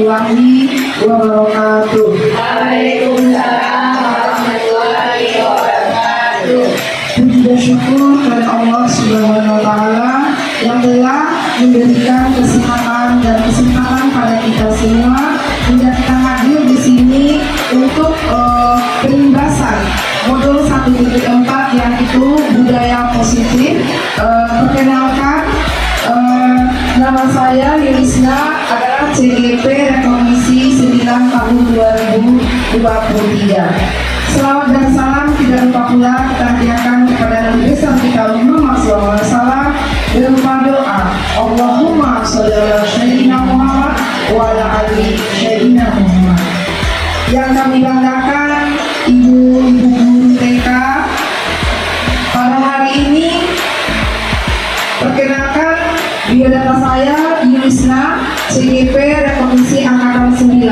warahmatullahi wabarakatuh. Waalaikumsalam warahmatullahi wabarakatuh. Puji dan syukur kepada Allah Subhanahu wa Ta'ala yang telah memberikan kesehatan dan kesempatan pada kita semua hingga kita hadir di sini untuk penugasan modul 1.4 yang itu budaya positif. Perkenalkan, nama saya Yulisna, adalah CGP Rekomisi 9 tahun 2023. Selawat dan salam tidak lupa pula kita hadiahkan kepada Nabi besar kita Muhammad SAW berupa doa Allahumma sholli ala sayyidina Muhammad wa ala ali sayyidina Muhammad. Yang kami banggakan ibu-ibu guru TK pada hari ini, perkenalkan biodata saya Yulisna, CGP Rekomisi Angkatan 9,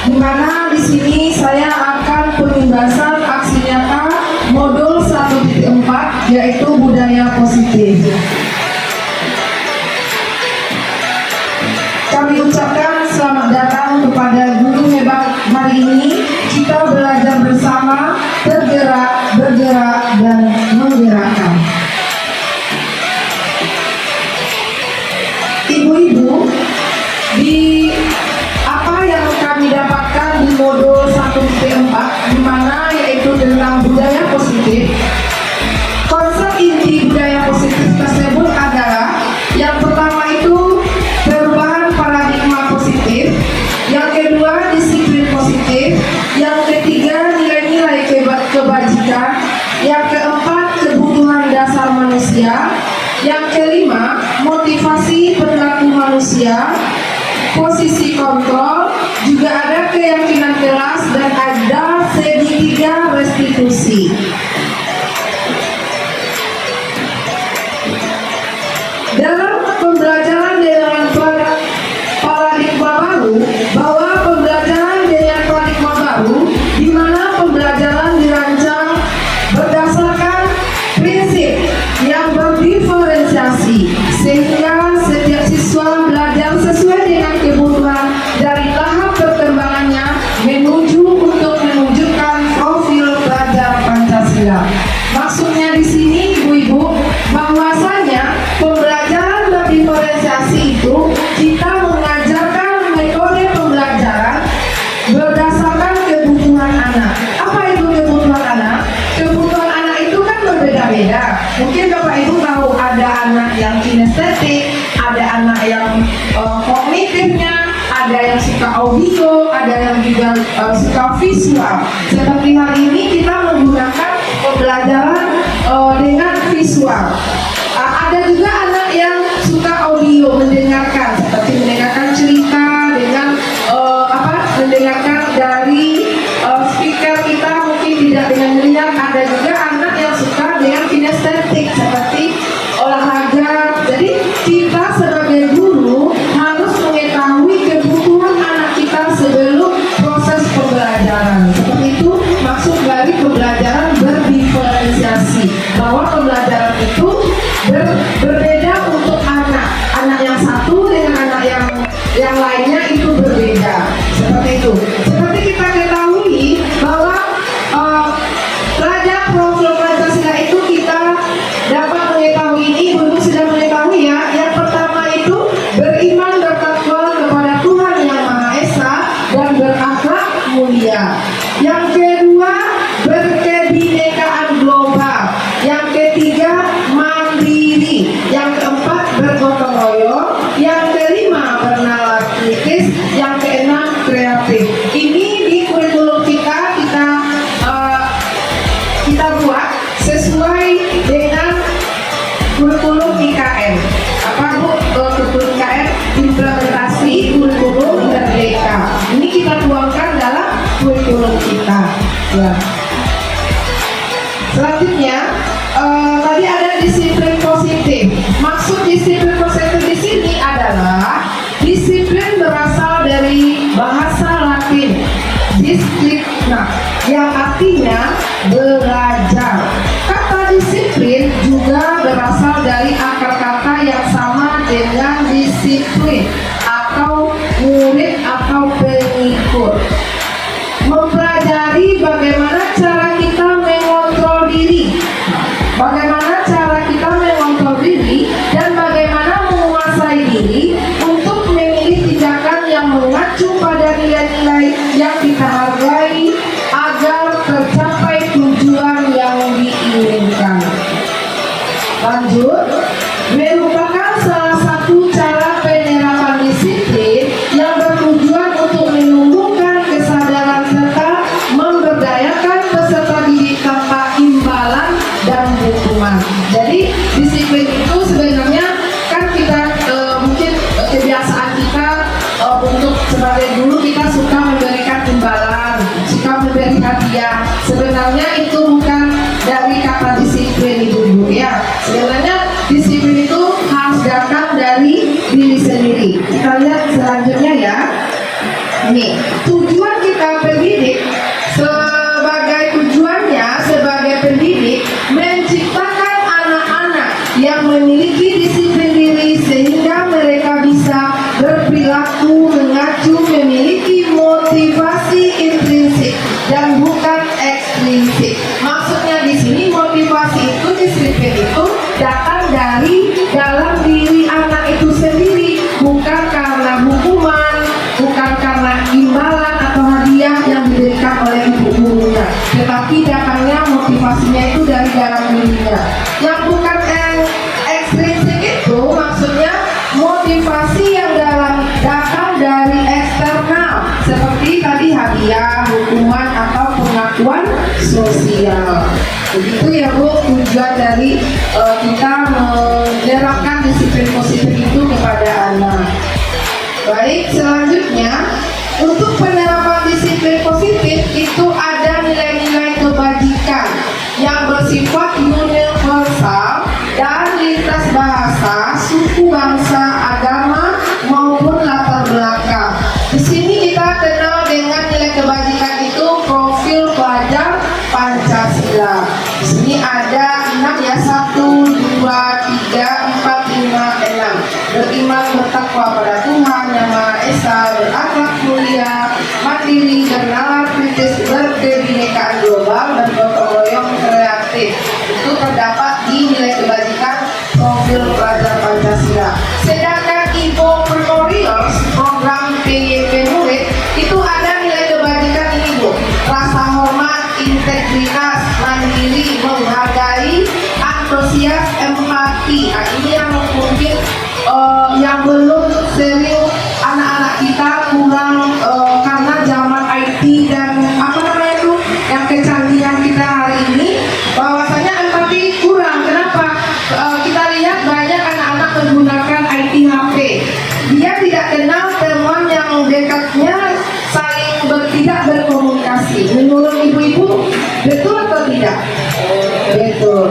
di mana di sini saya akan penugasan aksi nyata modul 1.4 yaitu budaya positif. Kami ucapkan selamat datang kepada guru hebat hari ini. Kita belajar bersama, tergerak, bergerak, dan menggerakkan. Ibu-ibu, di apa yang kami dapatkan di modul 1.4, di mana yaitu tentang budaya positif. Konsep inti budaya positif tersebut adalah yang pertama itu perubahan paradigma positif, yang kedua disiplin positif, yang ketiga nilai-nilai kebajikan, yang keempat kebutuhan dasar manusia, yang kelima motivasi perilaku manusia, posisi kontrol, juga ada keyakinan kelas, dan ada segitiga restitusi. Dalam pembelajaran dengan paradigma baru, bahwa pembelajaran dengan paradigma baru, di mana pembelajaran dirancang berdasarkan prinsip yang berdiferensiasi, sehingga setiap siswa belajar sesuai dengan kebutuhan dari tahap perkembangannya menuju untuk menunjukkan profil pelajar Pancasila. Maksudnya di sini ibu-ibu, bahwasanya pembelajaran berdiferensiasi itu kita mengajarkan metode pembelajaran berdasarkan kebutuhan anak. Apa itu kebutuhan anak? Kebutuhan anak itu kan berbeda-beda. Mungkin Bapak Ibu tahu ada anak yang kinestetik, ada anak yang kognitifnya, ada yang suka audio, ada yang juga suka visual. Seperti hari ini kita menggunakan pembelajaran dengan visual. Ada juga anak yang suka audio, mendengarkan, seperti mendengarkan cerita dengan mendengarkan dari speaker kita, mungkin tidak dengan melihat. Ada juga anak yang suka dengan kinestetik, seperti olahraga. Jadi kita sebagai guru harus mengetahui kebutuhan anak kita sebelum proses pembelajaran. Seperti itu maksud dari pembelajaran berdiferensiasi, bahwa pembelajaran itu berbeda untuk anak yang satu dengan anak yang lainnya itu berbeda. Seperti itu. Seperti kita ketahui bahwa pelajar profil Pancasila itu kita dapat mengetahui ini, ibu sudah mengetahui ya. Yang pertama itu beriman bertakwa kepada Tuhan Yang Maha Esa dan berakhlak mulia. Yang kedua berkebinekaan global. Yang ketiga mandiri. Yang keempat bergotong royong. Yang kelima bernalar kritis. Yang keenam kreatif. Ini di kurikulum kita buat sesuai dengan kurikulum IKN. Apa Bu? Kurikulum IKN, implementasi kurikulum merdeka. Ini kita tuangkan dalam kurikulum kita. Ya. Selanjutnya tadi ada disiplin positif. Maksud disiplin positif di sini adalah disiplin berasal dari bahasa Latin disciplina, yang artinya belajar. Kata disiplin juga berasal dari akar kata yang sama dengan disiplin atau murid atau yaitu cara penerapan disiplin yang bertujuan untuk menumbuhkan kesadaran serta memberdayakan peserta didik tanpa imbalan dan hukuman. Jadi disiplin itu sebenarnya kan kita mungkin kebiasaan kita untuk sebagai guru kita suka memberikan imbalan, suka memberi hadiah. Sebenarnya itu bukan dari kata disiplin ibu-ibu ya. Sebenarnya disiplin itu harus datang dari diri sendiri. Kita lihat selanjutnya ya. Ini tujuan kita pendidik sebagai pendidik menciptakan anak-anak yang memiliki disiplin diri sehingga mereka bisa berperilaku mengacu memiliki motivasi intrinsik dan bukan ekstrinsik. Maksudnya di sini motivasi itu, disiplin itu datang dari dalam diri anak itu sendiri, bukan karena hukuman, bukan karena imbalan atau hadiah yang diberikan oleh ibu gurunya, tetapi datangnya motivasinya itu dari dalam dirinya. Yang bukan ekstrinsik itu maksudnya motivasi yang datang dari eksternal, seperti tadi hadiah, hukuman atau pengakuan sosial. Begitu ya Bu, tujuan dari kita menerapkan disiplin positif itu kepada anak. Baik, selanjutnya untuk penerapan disiplin positif itu ada nilai-nilai kebajikan yang bersifat universal dan lintas bahasa, suku, bangsa, agama maupun latar belakang. Di sini kita kenal dengan nilai kebajikan itu profil pelajar Pancasila. Di sini ada 6 ya, 1, 2, 3, 4, 5, 6. Beriman bertakwa pada Tuhan Yang Maha Esa, berakhlak mulia, mandiri, bernalar kritis, berkebinekaan global, dan gotong royong kreatif. Itu terdapat di nilai kebajikan profil pelajar Pancasila. Sedangkan Ibo Tutorials program PYP murid itu ada nilai kebajikan ini Bu: rasa hormat, integritas, mandiri, menghargai, antusias, empati. Nah, ini yang mungkin yang belum serius anak-anak kita kurang karena zaman IT dan apa namanya itu yang kecanggihan kita hari ini, bahwasanya empati kurang. Kenapa? Kita lihat banyak anak-anak menggunakan IT HP. Dia tidak kenal teman yang dekatnya, saling tidak berkomunikasi. Menurut ibu-ibu betul atau tidak? Betul.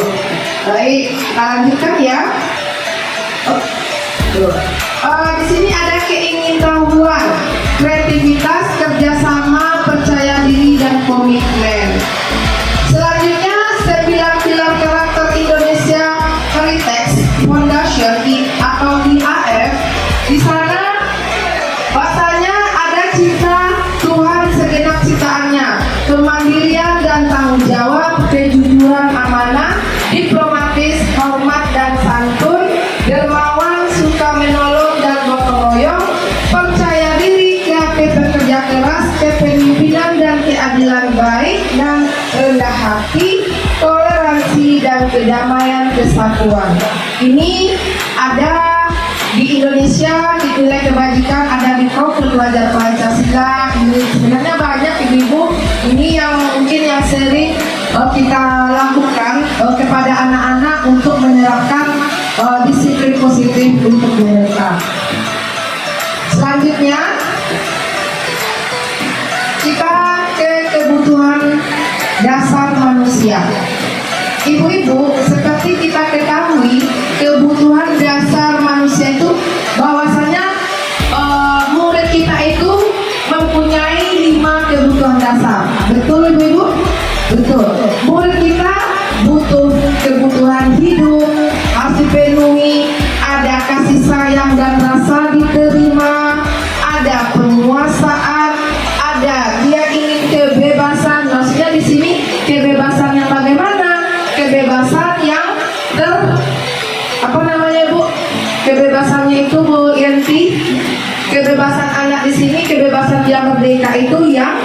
Baik, kita lanjutkan ya. Di sini ada keingintahuan, kreativitas, kerjasama, percaya diri, dan komitmen. Selanjutnya 9 pilar karakter Indonesia Heritage Foundation atau IAF. Di sana bahasanya ada cinta Tuhan segenap ciptaannya, kemandirian dan tanggung jawab, kejujuran, amanah, diplomatis, hormat dan santun, dermawan, suka menolong dan gotong royong, percaya diri, kreatif, bekerja keras, kepemimpinan dan keadilan baik, dan rendah hati, toleransi dan kedamaian kesatuan. Ini ada di Indonesia, di nilai kebajikan ada di profil pelajar Pancasila. Ini sebenarnya banyak ibu-ibu ini yang mungkin yang sering kita lakukan kepada anak-anak untuk menerapkan disiplin positif untuk mereka. Selanjutnya kita ke kebutuhan dasar manusia. Ibu-ibu, seperti kita ketahui, kebutuhan dasar manusia itu bahwasanya murid kita itu mempunyai 5 kebutuhan dasar. Betul ibu-ibu? Betul. Murid kita butuh kebutuhan hidup, harus dipenuhi, ada kasih sayang dan rasa diterima, ada penguasaan, ada dia ingin kebebasan. Maksudnya di sini kebebasan yang bagaimana? Kebebasan yang kebebasannya itu Bu Yanti, kebebasan anak di sini, kebebasan dia merdeka itu yang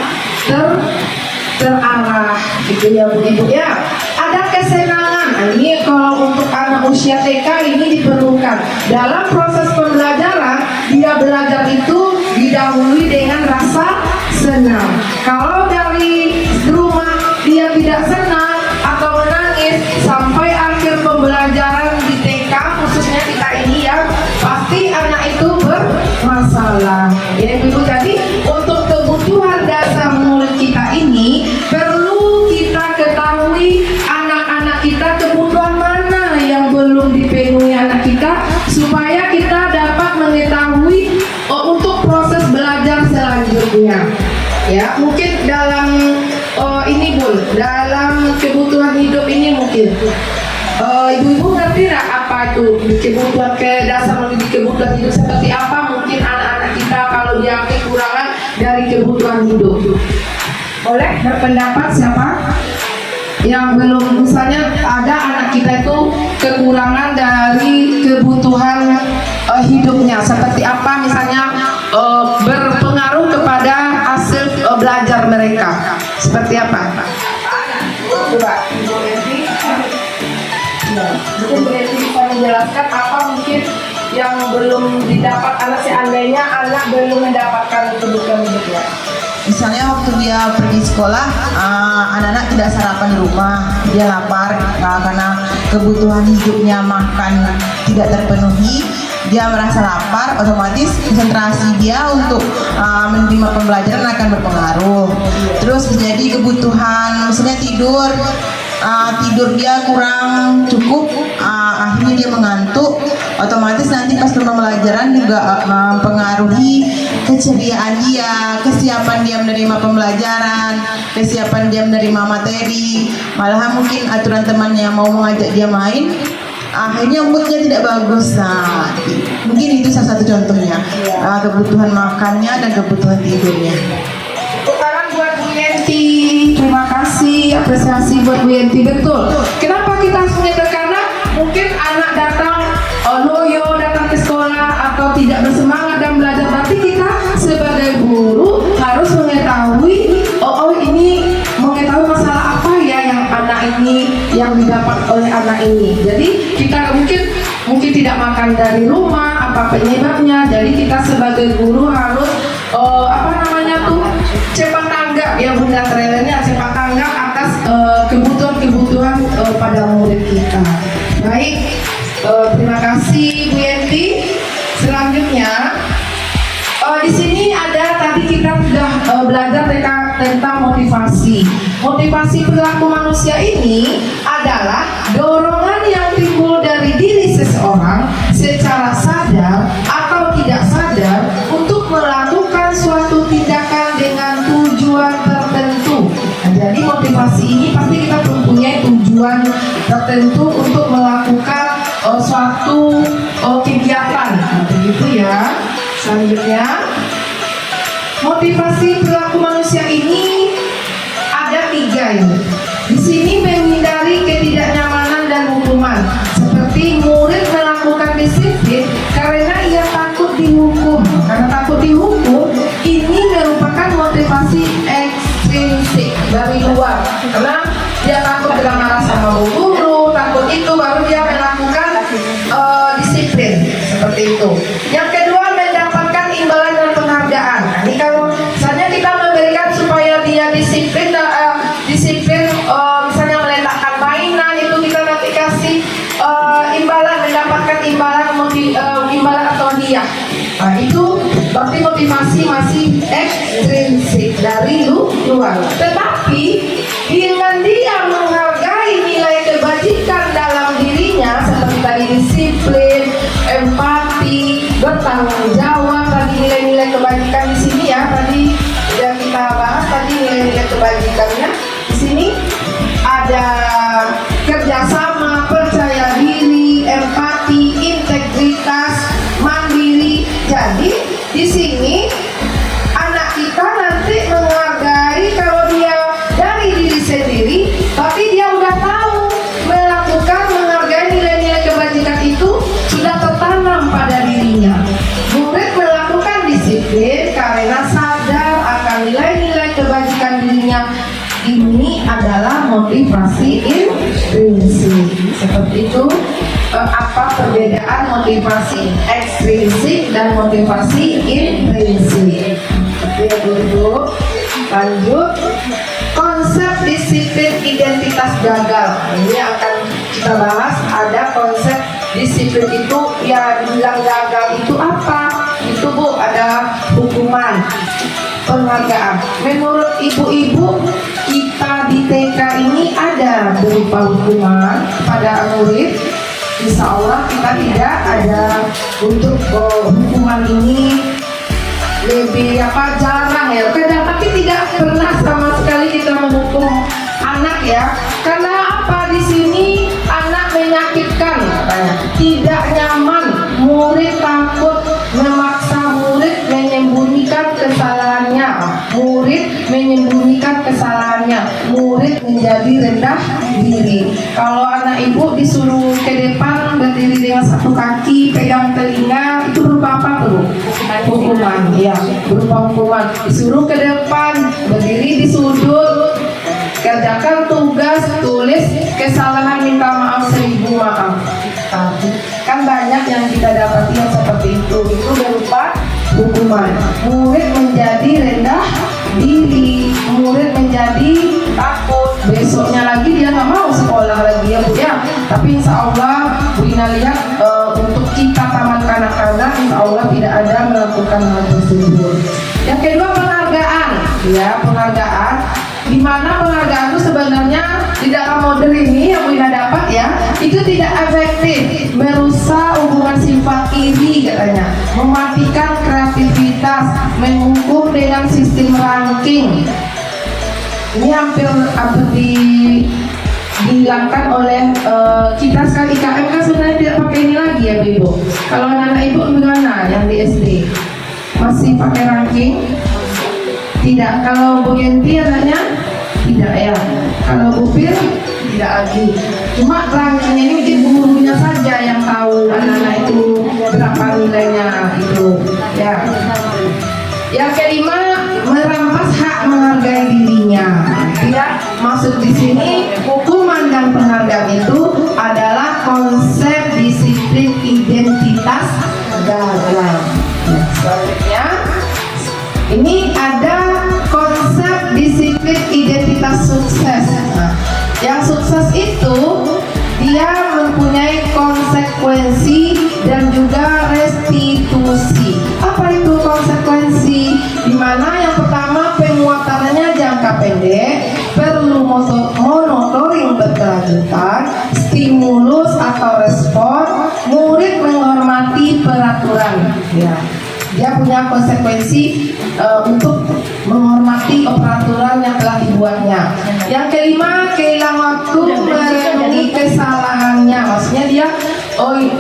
terarah gitu ya Bu Ibu ya. Ada kesenangan, ini kalau untuk anak usia TK ini diperlukan. Dalam proses pembelajaran, dia belajar itu didahului dengan rasa senang. Kalau dari rumah dia tidak senang atau menangis sampai akhir pembelajaran di TK, khususnya kita ini ya, pasti anak itu bermasalah. Ya Ibu, jadi untuk kebutuhan dasar murid kita ini perlu kita ketahui anak-anak kita kebutuhan mana yang belum dipenuhi anak kita, supaya kita dapat mengetahui untuk proses belajar selanjutnya. Ya, mungkin dalam ini Bu, dalam kebutuhan hidup ini mungkin ibu-ibu ngerti nggak apa itu kebutuhan dasar menuju kebutuhan hidup seperti apa? Mungkin anak-anak kita kalau dia kekurangan dari kebutuhan hidup. Boleh berpendapat siapa? Yang belum, misalnya ada anak kita itu kekurangan dari kebutuhan hidupnya seperti apa, misalnya berpengaruh kepada hasil belajar mereka seperti apa? Coba Ibu Enti, mungkin Bu Enti bisa menjelaskan apa mungkin yang belum didapat anak, seandainya anak belum mendapatkan kebutuhan hidupnya. Misalnya waktu dia pergi sekolah, anak-anak tidak sarapan di rumah, dia lapar karena kebutuhan hidupnya makan tidak terpenuhi, dia merasa lapar, otomatis konsentrasi dia untuk menerima pembelajaran akan berpengaruh. Terus menjadi kebutuhan, misalnya tidur dia kurang cukup, akhirnya dia mengantuk, otomatis nanti pas pembelajaran juga mempengaruhi keceriaan dia, kesiapan dia menerima pembelajaran, kesiapan dia menerima materi. Malahan mungkin aturan temannya mau mengajak dia main, akhirnya moodnya tidak bagus. Nah, mungkin itu salah satu contohnya, kebutuhan makannya dan kebutuhan tidurnya. Tepuk tangan buat Bu Yenti. Terima kasih, apresiasi buat Bu Yenti. Betul. Kenapa kita harus menyetor? Karena mungkin anak datang loyo, datang ke sekolah atau tidak bersemangat dan belajar. Berarti kita sebagai guru harus mengetahui, ini mengetahui masalah apa ya yang anak ini, yang didapat oleh anak ini. Jadi kita mungkin tidak makan dari rumah, apa penyebabnya. Jadi kita sebagai guru harus cepat tanggap ya Bunda Trailernya, cepat tanggap atas kebutuhan pada murid kita. Baik, terima kasih Bu Yenti. Selanjutnya di sini ada, tadi kita sudah belajar tentang motivasi. Motivasi perilaku manusia ini adalah dorongan yang timbul dari diri seseorang secara sadar atau tidak sadar untuk melakukan suatu tindakan dengan tujuan tertentu. Nah, jadi motivasi ini pasti kita mempunyai tujuan tertentu untuk melakukan suatu kegiatan. Nah, begitu ya. Selanjutnya, motivasi perilaku manusia ini ada 3 ini. Di sini menghindari ketidaknyamanan dan hukuman. Seperti murid melakukan disiplin karena ia takut dihukum. Karena takut dihukum, ini merupakan motivasi ekstrinsik dari luar. Karena dia takut kena marah sama guru, takut itu, baru dia melakukan disiplin seperti itu. Yang kedua, mendapatkan imbalan dan penghargaan. Nah, ini kalau misalnya kita memberikan supaya dia disiplin, misalnya meletakkan mainan, itu kita nanti kasih imbalan, mendapatkan imbalan atau hadiah. Nah, itu berarti motivasi masih ekstrinsik dari luar. Tetapi dengan dia menghargai nilai kebajikan dalam dirinya, seperti tadi disiplin, empati, bertanggung jawab, tadi nilai-nilai kebajikan di sini ya, tadi sudah kita bahas tadi nilai-nilai kebajikannya. Di sini ada kerjasama, percaya diri, empati, integritas, mandiri. Jadi di sini anak kita nanti menghargai kalau dia dari diri sendiri, tapi dia udah tahu menghargai nilai-nilai kebajikan itu sudah tertanam pada dirinya. Murid melakukan disiplin karena sadar akan nilai-nilai kebajikan dirinya. Ini adalah motivasi intrinsik. seperti itu. Apa perbedaan motivasi ekstrinsik dan motivasi intrinsik? Oke dulu, lanjut. Konsep disiplin identitas gagal. Ini akan kita bahas. Ada konsep disiplin itu, ya dibilang gagal itu apa? Itu Bu, ada hukuman, penghargaan. Menurut ibu-ibu kita di TK ini ada berupa hukuman pada murid. Insya Allah kita tidak ada untuk hukuman ini lebih jarang ya. Kadang tapi tidak pernah sama sekali kita menghukum anak ya. Karena apa, di sini anak menyakitkan, tidak nyaman, murid takut, memaksa murid menyembunyikan kesalahannya, murid menjadi rendah diri. Kalau anak ibu disuruh ke depan berdiri dengan satu kaki, pegang telinga, itu berupa apa tuh? Hukuman, ya, berupa hukuman. Disuruh ke depan, berdiri di sudut, kerjakan tugas, tulis kesalahan, minta maaf 1000 maaf. Kan banyak yang kita dapati yang seperti itu berupa hukuman. Murid menjadi rendah diri, murid menjadi takut, besoknya lagi dia nggak mau sekolah lagi ya Bu ya. Tapi insya Allah Bu Ina lihat untuk kita taman kanak-kanak insya Allah tidak ada melakukan hal tersebut. Yang kedua, penghargaan, ya, penghargaan. Di mana penghargaan itu sebenarnya di dalam model ini yang Bu Ina dapat ya, itu tidak efektif, merusak hubungan sifat iri katanya, mematikan kreativitas, menghukum dengan sistem ranking. Ini hampir dihilangkan oleh kita sekarang. IKM kan sebenarnya tidak pakai ini lagi ya Bu Ibu. Kalau anak-anak Ibu gimana yang di SD? Masih pakai ranking? Tidak. Kalau Bu Yenti anaknya tidak ya. Kalau Bu Fir tidak lagi. Cuma rankingnya ini mungkin gurunya saja yang tahu anak-anak itu berapa nilainya itu ya. Yang kelima, merampas hak menghargai dirinya. Ya, maksud di sini hukuman dan penghargaan itu adalah konsep disiplin identitas gagal. Selanjutnya, ini ada konsep disiplin identitas sukses. Nah, yang sukses itu dia mempunyai konsekuensi dan juga restitusi. Apa itu konsekuensi? Dimana yang pertama, penguatannya jangka pendek, perlu monitoring berkelanjutan, stimulus atau respon, murid menghormati peraturan. Ya, dia punya konsekuensi untuk menghormati peraturan yang telah dibuatnya. Yang kelima, kehilangan waktu merenungi kesalahannya. Maksudnya dia,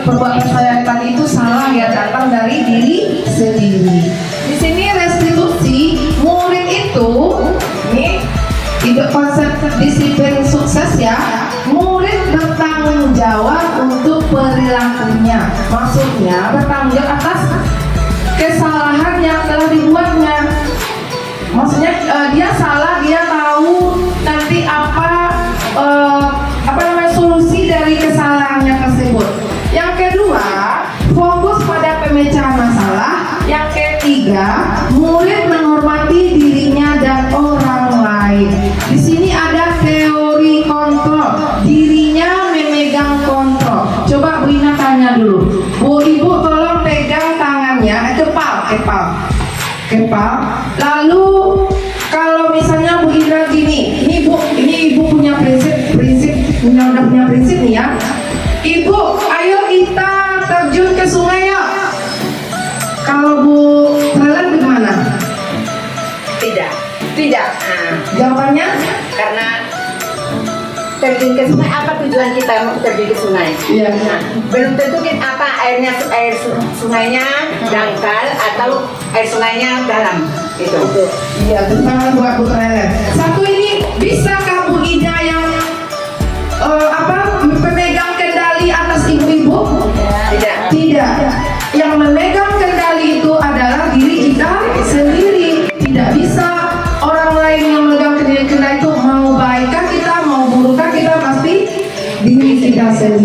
perbuatan saya tadi itu salah ya, datang dari diri sendiri. Di sini restitusi, murid itu, ini hidup konsep disiplin sukses ya, murid bertanggung jawab untuk perilakunya. Maksudnya bertanggung jawab atas kesalahan yang telah dibuatnya. Maksudnya dia salah, dia tahu nanti apa solusi dari kesalahannya tersebut. Yang kedua, fokus pada pemecahan masalah. Yang ketiga, murid menghormati dirinya dan orang lain. Di sini ada teori kontrol, dirinya memegang kontrol. Coba Bu Ina tanya dulu, Bu Ibu tolong pegang tangannya, kepal. Lalu kalau misalnya Bu Ina gini, ini Ibu punya prinsip udah punya prinsip nih ya. Ibu, ayo kita terjun ke sungai ya. Kalau Bu Trelen bagaimana? Tidak. Jawabannya? Karena terjun ke sungai, apa tujuan kita mau terjun ke sungai? Iya. Nah, belum tentu apa air sungainya dangkal atau air sungainya dalam. Itu. Iya, tentang buat Bu Trelen. Satu ini, bisakah Bu Ida yang pemegang kendali atas ibu-ibu? Tidak. Yang memegang kendali itu adalah diri kita sendiri. Tidak bisa orang lain yang memegang kendali itu, mau baikkah kita, mau burukkah kita, pasti diri kita sendiri.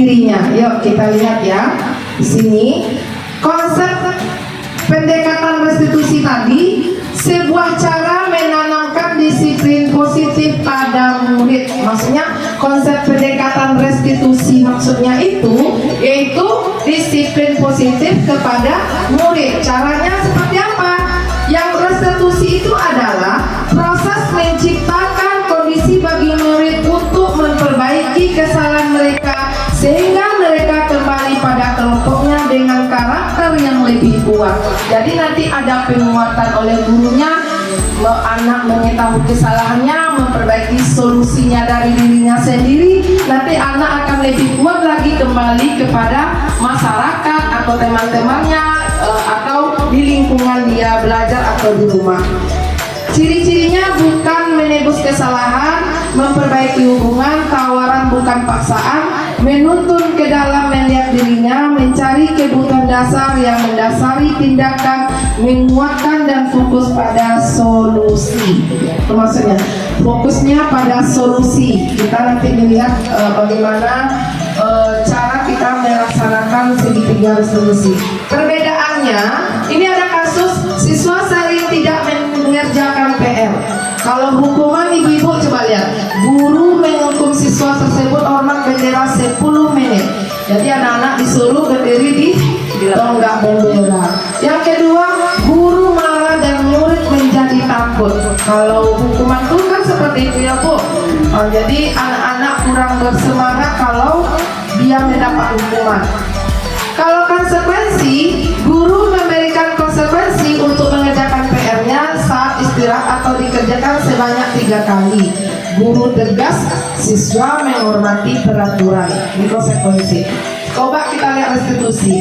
dirinya. Yuk kita lihat ya. Di sini konsep pendekatan restitusi tadi sebuah cara menanamkan disiplin positif pada murid. Maksudnya konsep pendekatan restitusi maksudnya itu yaitu disiplin positif kepada murid. Caranya seperti apa? Yang restitusi itu adalah proses menciptakan kondisi bagi murid untuk memperbaiki kesalahan mereka sehingga mereka kembali pada kelompoknya dengan karakter yang lebih kuat. Jadi nanti ada penguatan oleh gurunya, anak mengetahui kesalahannya, memperbaiki solusinya dari dirinya sendiri. Nanti anak akan lebih kuat lagi kembali kepada masyarakat atau teman-temannya atau di lingkungan dia belajar atau di rumah. Ciri-cirinya bukan menebus kesalahan, memperbaiki hubungan, tawaran bukan paksaan, menuntun ke dalam melihat dirinya, mencari kebutuhan dasar yang mendasari tindakan, menguatkan dan fokus pada solusi. Itu maksudnya fokusnya pada solusi. Kita nanti melihat bagaimana cara kita melaksanakan segitiga resolusi. Perbedaannya, ini ada kasus siswa sering tidak mengerjakan PR. Kalau hukuman ibu-ibu coba lihat, guru menghukum siswa tersebut hormat bendera 10 menit. Jadi anak-anak disuruh berdiri di tonggak bendera. Yang kedua, guru marah dan murid menjadi takut. Kalau hukuman itu kan seperti itu ya Bu. Jadi anak-anak kurang bersemangat kalau dia mendapat hukuman. Kalau konsekuensi, guru memberikan konsekuensi untuk mengerjakan PR-nya saat istirahat atau dikerjakan sebanyak 3 kali. Guru tegas, siswa menghormati peraturan. Ini konsekuensi. Coba kita lihat restitusi.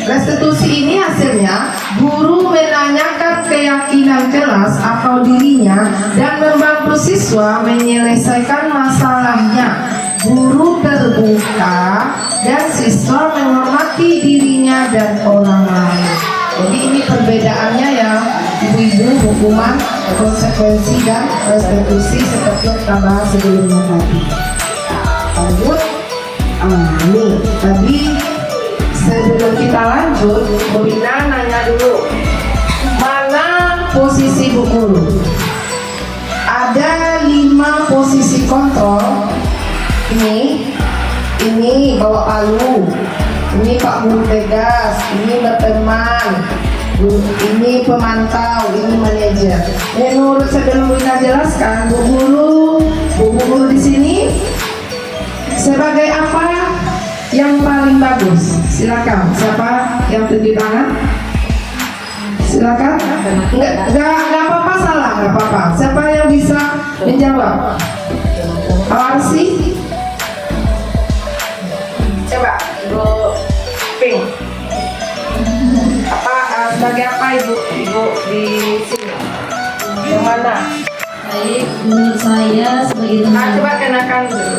Restitusi ini hasilnya guru menanyakan keyakinan kelas atau dirinya dan membantu siswa menyelesaikan masalahnya. Guru terbuka dan siswa menghormati dirinya dan orang lain. Jadi ini perbedaannya ya ibu-ibu, hukuman, konsekuensi dan restitusi seperti yang kita bahas sebelumnya tadi. Lanjut. Ini tadi sebelum kita lanjut, Bu Ina nanya dulu, mana posisi Bu Guru? Ada 5 posisi kontrol. Ini bawa palu, ini Pak Guru tegas, ini berteman, ini pemantau, ini manajer. Menurut sebelum Bu Ina jelaskan, Bu Guru di sini sebagai apa yang paling bagus? Silakan. Siapa yang tunjuk tangan? Silakan. Nggak apa-apa salah, nggak apa-apa. Siapa yang bisa menjawab? Arsi? Coba, Ibu Pink. Sebagai apa Ibu di sini? Yang mana? Baik, menurut saya sebagai teman. Coba kenakan dulu.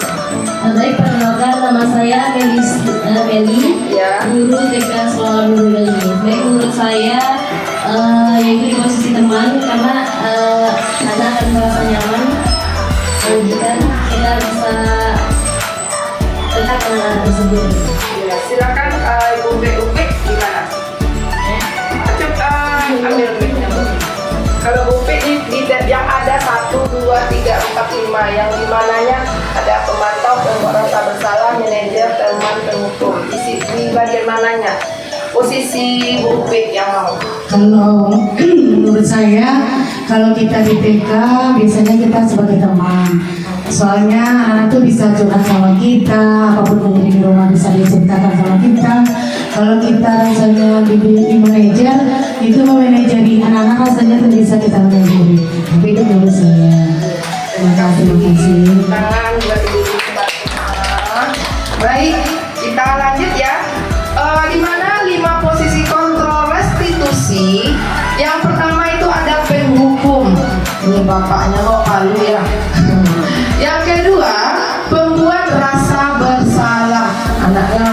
Baik, perkenalkan nama saya Meli, Ya. guru TK Sekolah Nurul ini. Baik, menurut saya yaitu di posisi teman karena anak akan merasa nyaman dan kita bisa tetap anak tersebut. Ya, silakan Ibu Upik gimana? Coba ambil mic-nya, Bu. Kalau Upik ini yang ada 1, 2, 3, 4, 5 yang dimananya ada pemantau, merasa bersalah, manajer, teman, penghukum. Di bagian mananya? Posisi Bu Upik yang mau. Kalau menurut saya, kalau kita di TK biasanya kita sebagai teman. Soalnya anak tuh bisa curhat sama kita, apapun yang di rumah bisa diceritakan sama kita. Kalau kita rasanya di manajer, itu memanajeri anak-anak rasanya tuh bisa kita manajeri. Tapi itu menurut saya. Terima kasih. Tangan buat Ibu. Baik, kita lanjut ya. Di mana 5 posisi kontrol restitusi? Yang pertama itu ada penghukum. Ini bapaknya mau palu ya. Yang kedua, pembuat rasa bersalah. Anaknya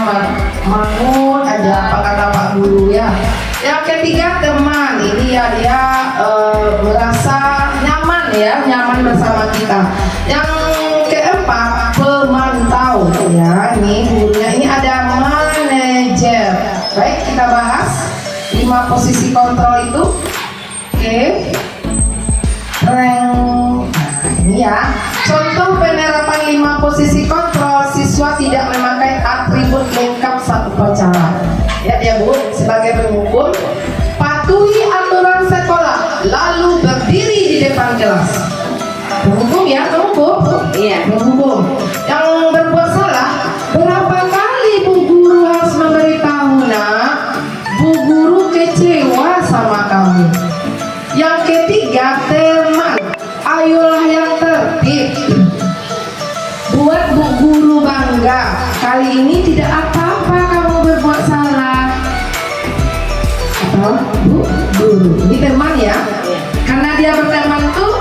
mangut aja apa kata Pak Guru ya. Yang ketiga, teman. Ini ya dia merasa nyaman ya, nyaman bersama kita. Yang keempat, pemantau ya. Ini gurunya ini posisi kontrol, siswa tidak memakai atribut lengkap saat upacara. Ya Bu, sebagai penghukum, patuhi aturan sekolah, lalu berdiri di depan kelas. Penghukum ya, penghukum. Iya. Penghukum yang berbuat salah, berapa kali Bu Guru harus memberitahu nak? Bu Guru kecewa sama kamu. Yang ketiga, teman, ayolah yang tertib. Buat Bu Guru bangga. Kali ini tidak apa-apa kamu berbuat salah. Atau Bu Guru, ini teman ya. Karena dia berteman tuh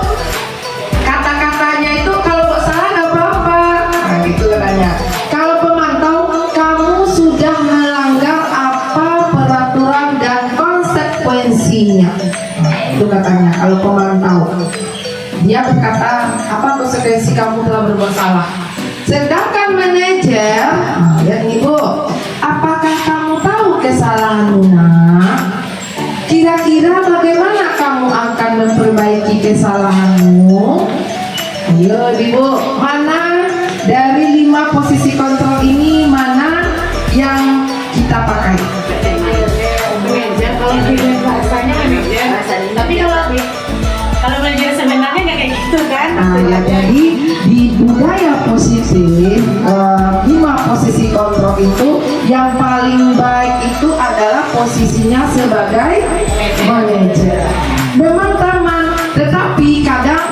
kata-katanya itu kalau buat salah nggak apa-apa. Nah gitu katanya. Kalau pemantau, kamu sudah melanggar apa peraturan dan konsekuensinya. Nah, itu katanya kalau pemantau. Dia berkata apa konsekuensi kamu telah berbuat salah. Sedangkan manajer, ya ini Bu, apakah kamu tahu kesalahanmu nak? Kira-kira bagaimana kamu akan memperbaiki kesalahanmu? Ayo Ibu, mana dari 5 posisi kontrol ini mana yang kita pakai? Manajer, kalau di bahasanya manajer. Tapi kalau belajar sebenarnya nggak kayak gitu kan? Nah, ya, jadi di budaya positif 5 posisi kontrol itu yang paling baik itu adalah posisinya sebagai manajer. Memang teman, tetapi kadang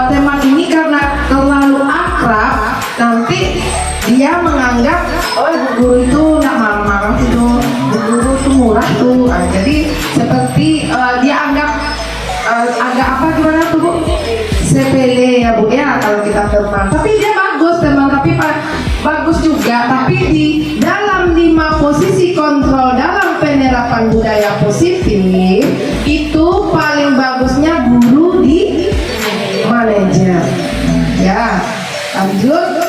teman ini karena terlalu akrab, nanti dia menganggap oh Bu Guru itu nak marah-marah itu, Bu Guru itu murah tuh. Nah, jadi seperti dia anggap apa gimana tuh Bu? Sepele ya Bu ya kalau kita teman. Tapi dia bagus teman, tapi bagus juga. Tapi di dalam 5 posisi kontrol dalam penerapan budaya positif itu paling bagusnya guru di manajer. Ya, lanjut.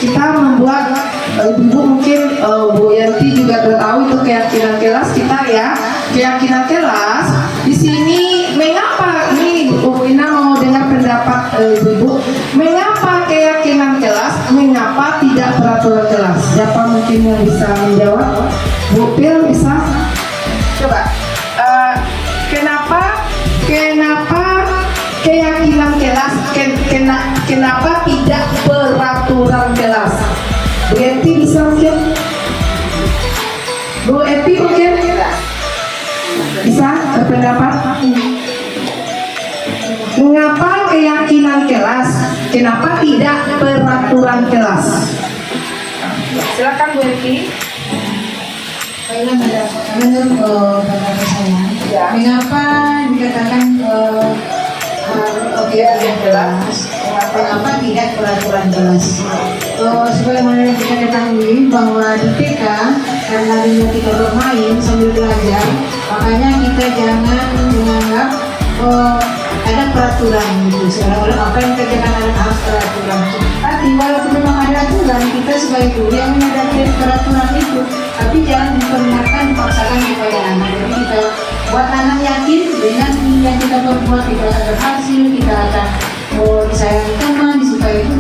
Kita membuat Ibu mungkin Bu Yanti juga sudah tahu itu keyakinan kelas kita ya. Keyakinan kelas di sini mengapa ini Bu Ina mau dengar pendapat Ibu. Mengapa keyakinan kelas? Mengapa tidak peraturan kelas? Siapa mungkin yang bisa menjawab? Bu Pil bisa? Coba. Kenapa keyakinan kelas? Kenapa tidak peraturan kelas? Bu Eti bisa mungkin? Bu Eti mungkin? Bisa berpendapat? Mengapa keyakinan kelas? Kenapa tidak peraturan kelas? Silakan Bu Eti. Menurut pendapat saya, Ya. mengapa dikatakan kelas? Mengapa tidak peraturan kelas? Sebagaimana yang kita ketahui bahwa di TK karena dunia kita bermain sambil belajar, makanya kita jangan menganggap ada peraturan gitu. Seolah-olah apa yang kerjakan anak harus peraturan. Tapi walaupun memang ada aturan, kita sebagai guru yang menyadari peraturan itu, tapi jangan diperlihatkan, dipaksakan kepada anak. Jadi kita buat anak yakin dengan yang kita perbuat kita akan berhasil, kita akan disayangi teman, disukai itu.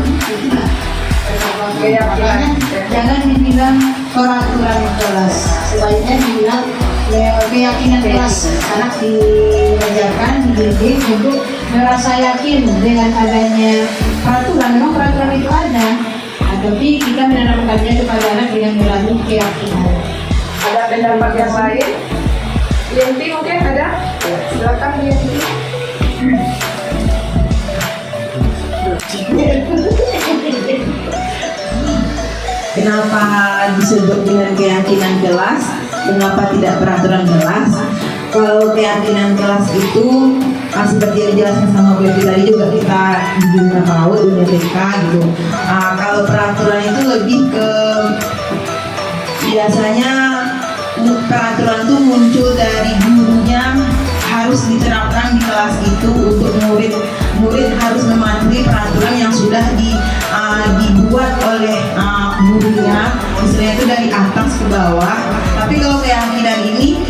Makanya jangan dibilang peraturan kelas, sebaiknya dibilang keyakinan kelas. Anak diajarkan, dididik untuk merasa yakin dengan adanya peraturan. Memang peraturan itu ada, tapi kita menanamkannya kepada anak dengan melalui keyakinan. Ada pendapat yang lain? Yanti mungkin ada? Silakan Yanti. Kenapa disebut dengan keyakinan kelas? Mengapa tidak peraturan kelas? Kalau keyakinan kelas itu seperti yang dijelaskan sama Bu Evi tadi juga kita di dunia PAUD, dunia TK gitu. Kalau peraturan itu lebih ke biasanya peraturan itu muncul dari gurunya harus diterapkan di kelas itu untuk murid harus mematuhi peraturan yang sudah dibuat oleh gurunya, misalnya itu dari atas ke bawah. Tapi kalau keyakinan ini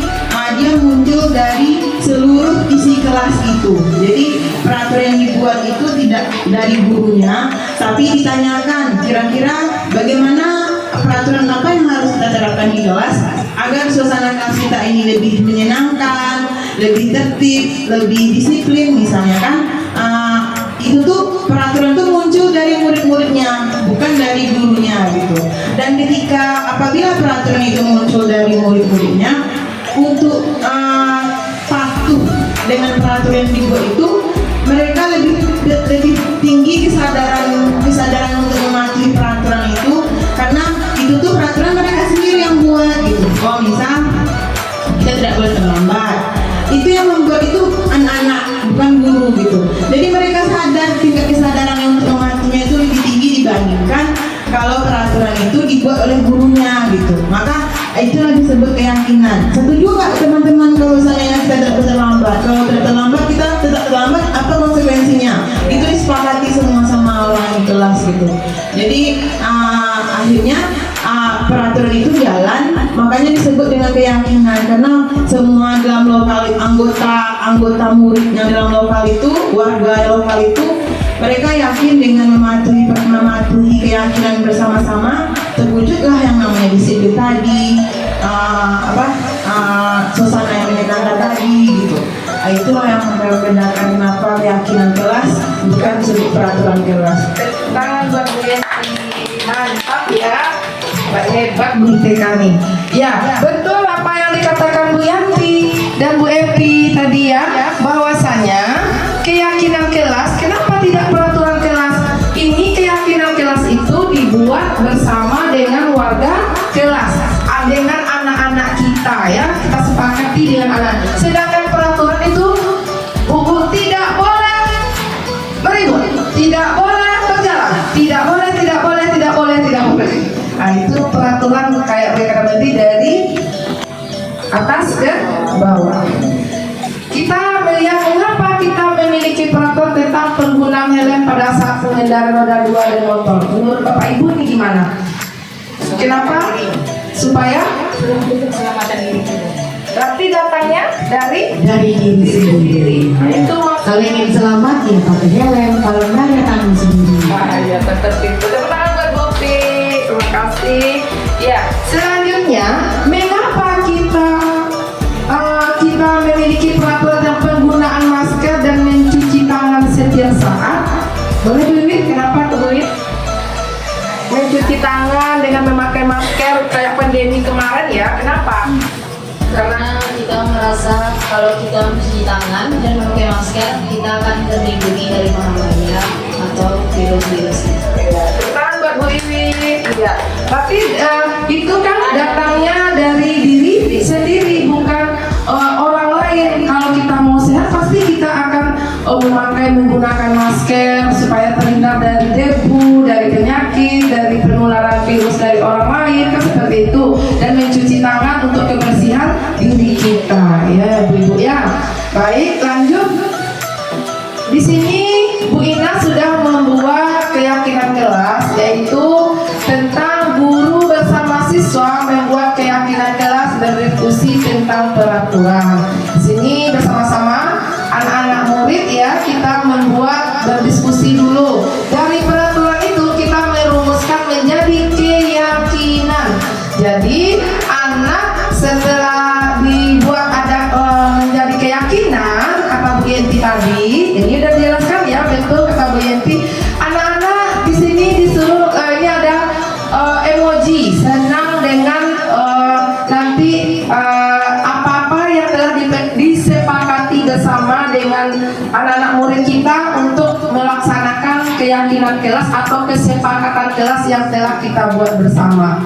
dia muncul dari seluruh isi kelas itu. Jadi peraturan yang dibuat itu tidak dari gurunya, tapi ditanyakan kira-kira bagaimana peraturan apa yang harus kita terapkan di kelas agar suasana kelas kita ini lebih menyenangkan, lebih tertib, lebih disiplin misalnya kan. Itu tuh peraturan tuh muncul dari murid-muridnya, bukan dari gurunya gitu. Dan ketika apabila peraturan itu muncul dari murid-muridnya, untuk patuh dengan peraturan yang dibuat itu, mereka lebih tinggi kesadaran untuk mematuhi peraturan itu, karena itu tuh peraturan mereka sendiri yang buat gitu. Oh misal kita tidak boleh terlambat, itu yang membuat itu anak-anak bukan guru gitu. Jadi mereka sadar, tingkat kesadaran yang untuk mematuhinya itu lebih tinggi dibandingkan kalau peraturan itu dibuat oleh gurunya gitu. Maka itulah disebut keyakinan. Setuju nggak teman-teman kalau misalnya kita tidak terlambat? Kalau tidak terlambat, kita tetap terlambat, apa konsekuensinya? Itu disepakati semua sama orang di kelas gitu. Jadi akhirnya peraturan itu jalan, makanya disebut dengan keyakinan, karena semua dalam lokal anggota murid yang dalam lokal itu, warga lokal itu, mereka yakin dengan mematuhi keyakinan bersama-sama, terwujudlah yang namanya disiplin tadi, suasana yang menyenangkan tadi gitu. Itulah yang membedakan kenapa keyakinan kelas bukan sebuah peraturan kelas. Tangan buat Bu Yenti, mantap ya, hebat Bu kami. Ya, betul apa yang dikatakan Bu Yanti dan Bu Epi tadi ya, bahwasanya keyakinan kelas, kenapa tidak peraturan kelas? Ini keyakinan kelas itu dibuat bersama dengan warga kelas, dengan anak-anak kita ya, kita sepakati dengan anak. Sedangkan peraturan itu tidak boleh berikut, tidak boleh berjalan, tidak boleh. Nah itu peraturan kayak mereka berarti dari atas ke bawah. Kita melihat mengapa kita memiliki peraturan tentang penggunaan helm pada saat pengendara roda 2 dan motor. Menurut Bapak Ibu ini gimana? Kenapa? Supaya keselamatan diri kita. berarti datangnya dari Dari diri sendiri. itu Kalau ingin selamat ya pakai helm, kalau enggak ya tanggung sendiri. bahaya tertib. Tepuk tangan buat Bopi. Terima kasih. Ya, selanjutnya mengapa kita memiliki peraturan tentang penggunaan masker dan mencuci tangan setiap saat? Boleh duit? Kenapa tuh duit? Mencuci tangan dengan memakai masker kayak pandemi kemarin ya? Kenapa? Karena kita merasa kalau kita mencuci tangan dan memakai masker, kita akan terlindungi dari bahaya atau virus-virusnya. Tangan buat Bu Iwi. Ya. Tapi itu kan datangnya dari diri sendiri, bukan orang lain. Kalau kita mau sehat, pasti kita akan menggunakan masker supaya terhindar dari debu, dari penyakit, dari penularan virus dari orang lain, kan seperti itu. Dan mencuci tangan untuk kebersihan diri kita, ya Bu Ibu ya. Baik, lanjut. Di sini Bu Ina sudah membuat keyakinan kelas, yaitu tentang guru bersama siswa membuat keyakinan kelas berdiskusi tentang peraturan. Di sini bersama-sama anak-anak murid ya, kita membuat berdiskusi dulu. Dari peraturan itu kita merumuskan menjadi keyakinan. Jadi anak setelah dibuat ada menjadi keyakinan, kata Bu Yenti tadi, ini udah dijelaskan ya, betul kata Bu Yenti. Anak-anak di sini disuruh ini ada emoji senang dengan nanti apa-apa yang telah disepakati bersama dengan anak-anak murid kita untuk melaksanakan keyakinan kelas atau kesepakatan kelas yang telah kita buat bersama.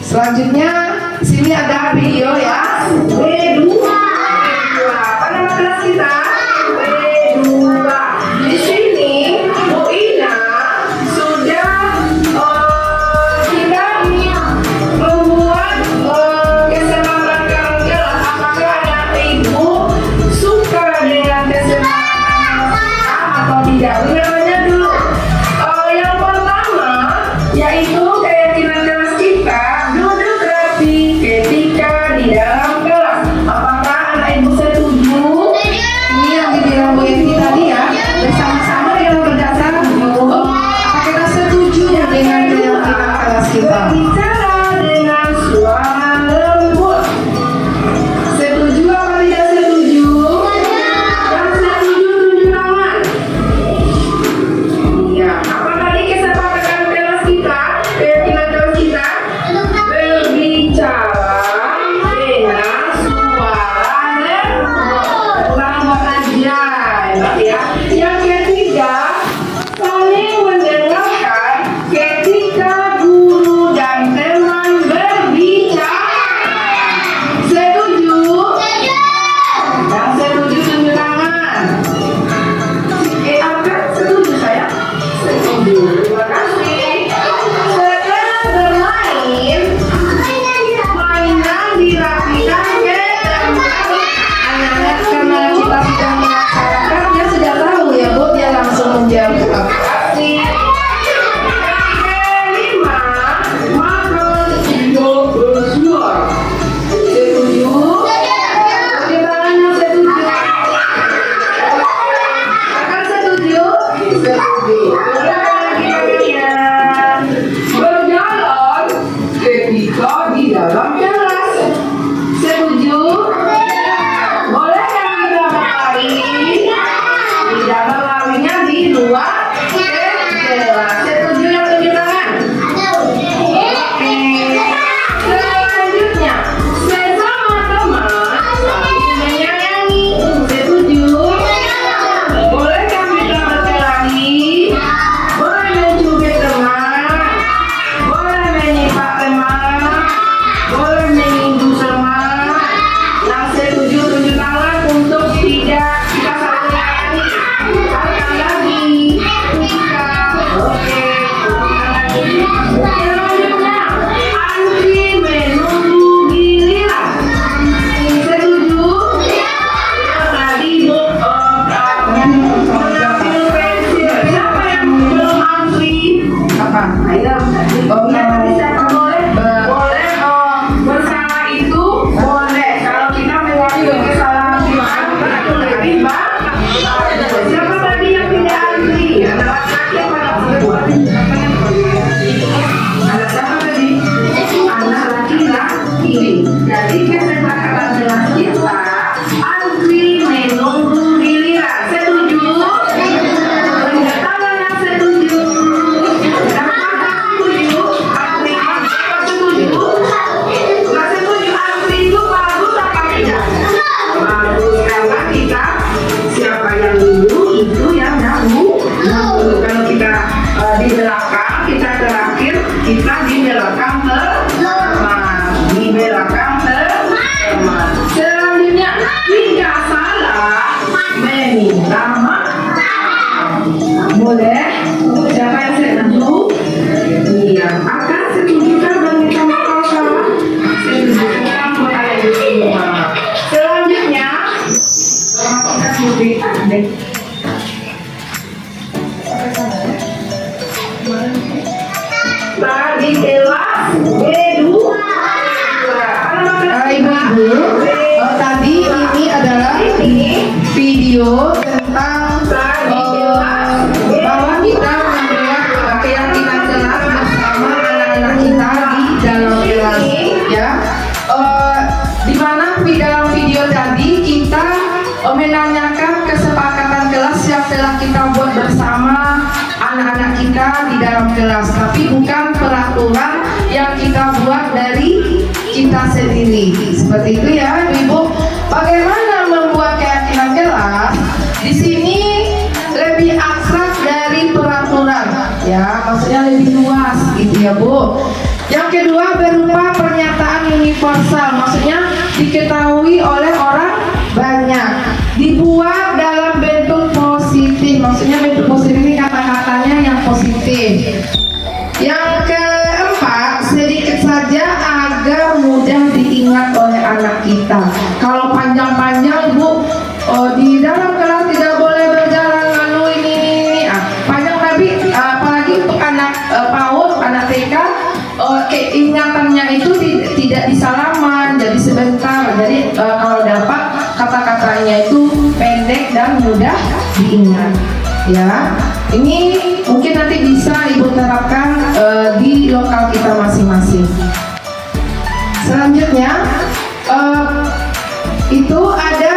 Selanjutnya sini ada video ya. W2. Apa nama kelas kita? W2. Di sini Bu Ina sudah kita membuat kesempatan kelas. Apakah anak ibu suka dengan kesempatan atau tidak? Dengarnya dulu. Yang pertama yaitu keyakinan kelas kita duduk rapi ketika di dalam kelas. Apakah anak ibu setuju? Ini yang dibilang Bu Yenti tadi ya, bersama-sama dengan kelas, tapi bukan peraturan yang kita buat dari kita sendiri. Seperti itu ya, Ibu. Bagaimana membuat keyakinan kelas? Di sini lebih abstrak dari peraturan, ya, maksudnya lebih luas, gitu ya, Bu. Yang kedua berupa pernyataan universal, maksudnya diketahui oleh orang banyak, dibuat dalam bentuk positif, maksudnya bentuk positif ini kata-katanya yang positif. Yang keempat, sedikit saja agar mudah diingat oleh anak kita. Kalau panjang-panjang, Bu, di dalam kelas tidak boleh berjalan ini. Panjang, tapi apalagi untuk anak PAUD, anak TK, ingatannya itu tidak disalaman, jadi sebentar. Jadi kalau dapat kata-katanya itu pendek dan mudah diingat. Ya, ini mungkin nanti bisa Ibu terapkan di lokal kita masing-masing. Selanjutnya itu ada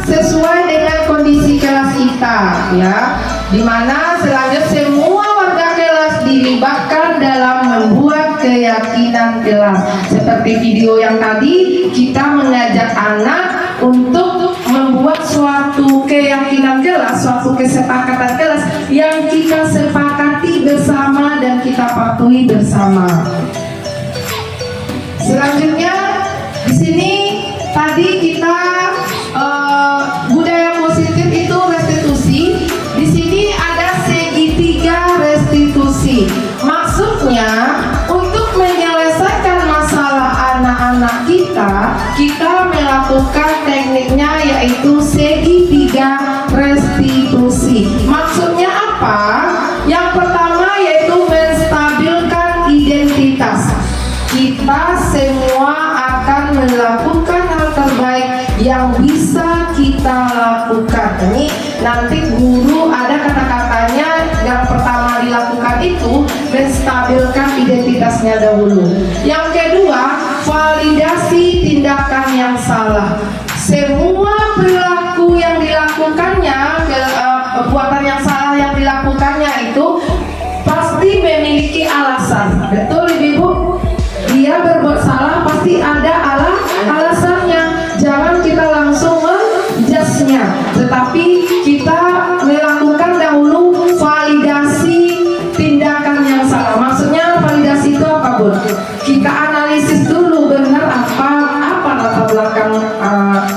sesuai dengan kondisi kelas kita, ya, dimana selanjutnya semua warga kelas dilibatkan dalam membuat keyakinan kelas. Seperti video yang tadi, kita mengajak anak untuk membuat suatu keyakinan kelas, suatu kesepakatan kelas yang kita sepakati bersama dan kita patuhi bersama. Selanjutnya di sini tadi kita budaya positif itu restitusi. Di sini ada segitiga restitusi. Maksudnya untuk menyelesaikan masalah anak-anak kita melakukan tekniknya yaitu segitiga restitusi. Maksudnya apa? Yang pertama yaitu menstabilkan identitas. Kita semua akan melakukan hal terbaik yang bisa kita lakukan. Ini nanti guru ada kata-katanya yang pertama dilakukan itu menstabilkan identitasnya dahulu. Yang kedua, validasi tindakan yang salah. Semua perilaku yang dilakukannya, perbuatan yang salah yang dilakukannya itu pasti memiliki alasan. Betul Ibu? Dia berbuat salah pasti ada alasannya. Jangan kita langsung menjudge-nya, tetapi kita melakukan dahulu validasi tindakan yang salah. Maksudnya validasi itu apa, Bu? Kita analisis dulu benar apa latar belakang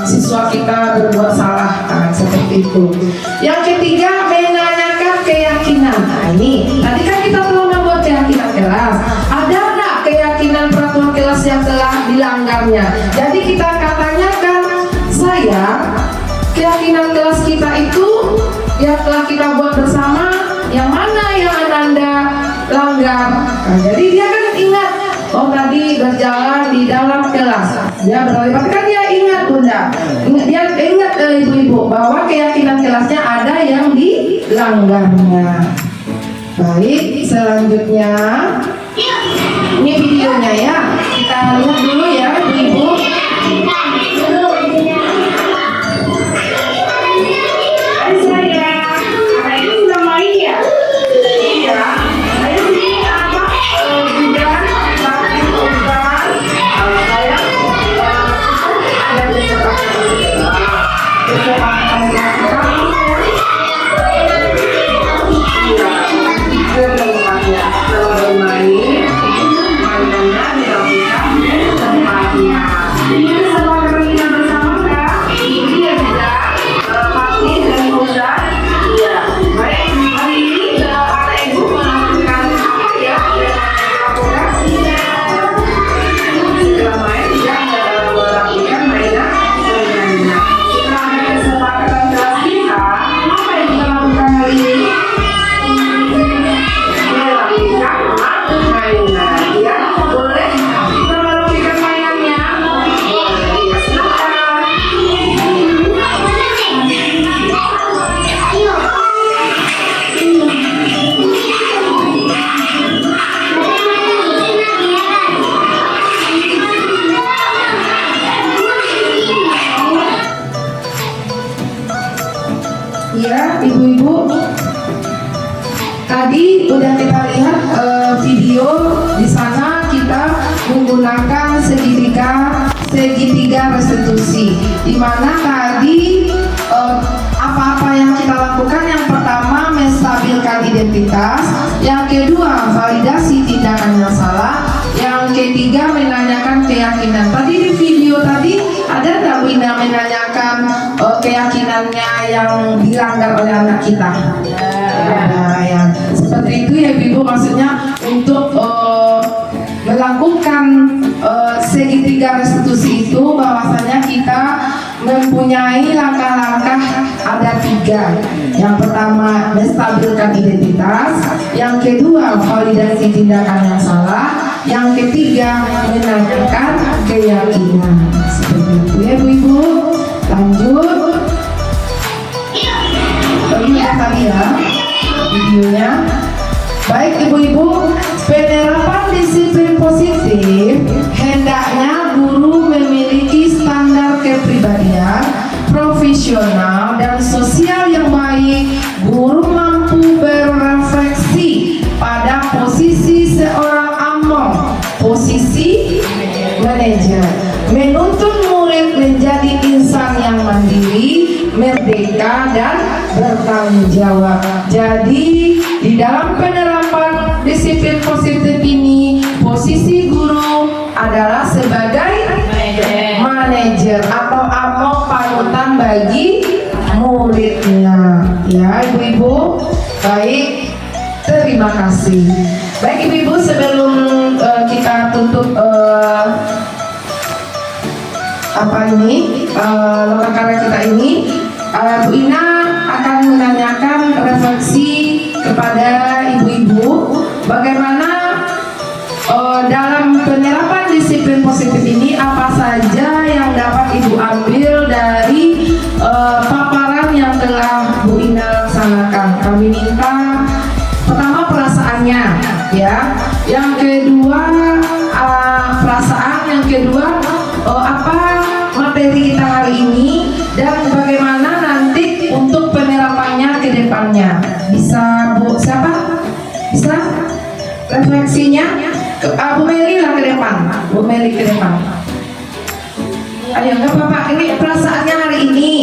siswa kita berbuat salah. Seperti itu. Yang ketiga, menanyakan keyakinan. Nah, ini tadi kan kita telah membuat keyakinan kelas. Ada nggak keyakinan peraturan kelas yang telah dilanggarnya? Jadi kita tanyakan, saya keyakinan kelas kita itu yang telah kita buat bersama, yang mana yang Anda langgar? Nah, jadi dia kan ingat, oh tadi berjalan di dalam kelas, dia berlibat kan dia ingat Bunda, dia ingat ibu-ibu bahwa keyakinan kelasnya ada yang dilanggarnya. Baik, selanjutnya ini videonya ya, kita lihat dulu ya ibu-ibu. di mana tadi apa-apa yang kita lakukan, yang pertama menstabilkan identitas, yang kedua validasi tindakan yang salah, yang ketiga menanyakan keyakinan. Tadi di video tadi ada nggak Bu Ina menanyakan keyakinannya yang dilanggar oleh anak kita? Nah, ya seperti itu ya Ibu, maksudnya untuk melakukan segitiga restitusi itu bahwasanya kita mempunyai langkah-langkah ada 3. Yang pertama menstabilkan identitas, yang kedua validasi tindakan yang salah, yang ketiga menanyakan keyakinan. Seperti itu ya Bu-Ibu. Lanjut. Lihat tadi ya videonya. Baik Ibu-Ibu, penerapan disiplin positif hendaknya guru memiliki standar kepribadian, profesional dan sosial yang baik. Guru mampu berefleksi pada posisi seorang among, posisi manajer, menuntun murid menjadi insan yang mandiri, merdeka dan bertanggung jawab. Jadi di dalam penerapan disiplin positif ini, posisi guru adalah sebagai manajer atau among panutan bagi muridnya. Ya Ibu-Ibu, baik, terima kasih. Baik Ibu-Ibu, sebelum kita tutup lokal karya kita ini, Bu Ina akan menanyakan refleksi kepada Ibu-Ibu bagaimana dalam penerapan disiplin positif ini, apa saja yang dapat Ibu ambil dari paparan yang telah Bu Ina laksanakan. Kami minta pertama perasaannya, ya. Yang kedua perasaan, yang kedua apa materi kita hari ini dan bagaimana nanti untuk penerapannya ke depannya. Bisa Bu siapa? Bisa refleksinya? Bu Meli lah ke depan. Bu Meli ke depan. Ayo nggak apa-apa. Ini perasaannya hari ini.